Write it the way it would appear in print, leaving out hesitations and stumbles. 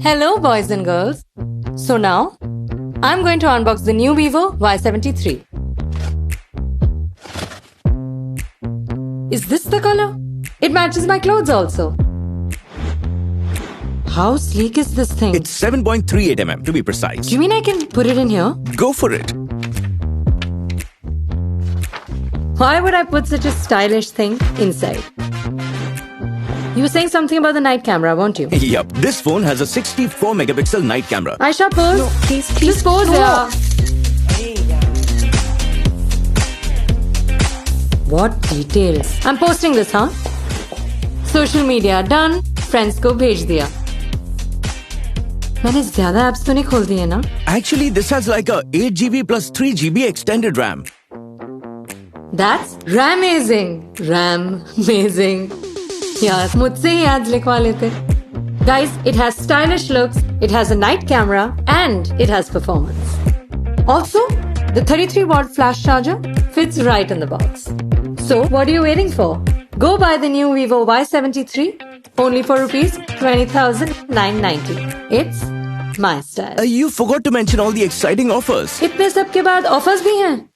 Hello boys and girls. So now, I'm going to unbox the new Vivo Y73. Is this the color? It matches my clothes also. How sleek is this thing? It's 7.38 mm to be precise. Do you mean I can put it in here? Go for it. Why would I put such a stylish thing inside? You were saying something about the night camera, weren't you? Yup, this phone has a 64 megapixel night camera. Aisha, pose. No, please, Just pose, yeah. What details? I'm posting this, huh? Social media done. Friends को भेज दिया. मैंने ज़्यादा apps तो नहीं खोल दिए ना? Actually, this has like a 8GB plus 3GB extended RAM. That's RAM-azing. RAM-azing. यार मुझसे ही ads लिखवा लेते. Guys, it has stylish looks, it has a night camera, and it has performance. Also, the 33-watt flash charger fits right in the box. So, what are you waiting for? Go buy the new Vivo Y73 only for rupees 20,990. It's my style. You forgot to mention all the exciting offers. इतने सब के बाद offers भी हैं.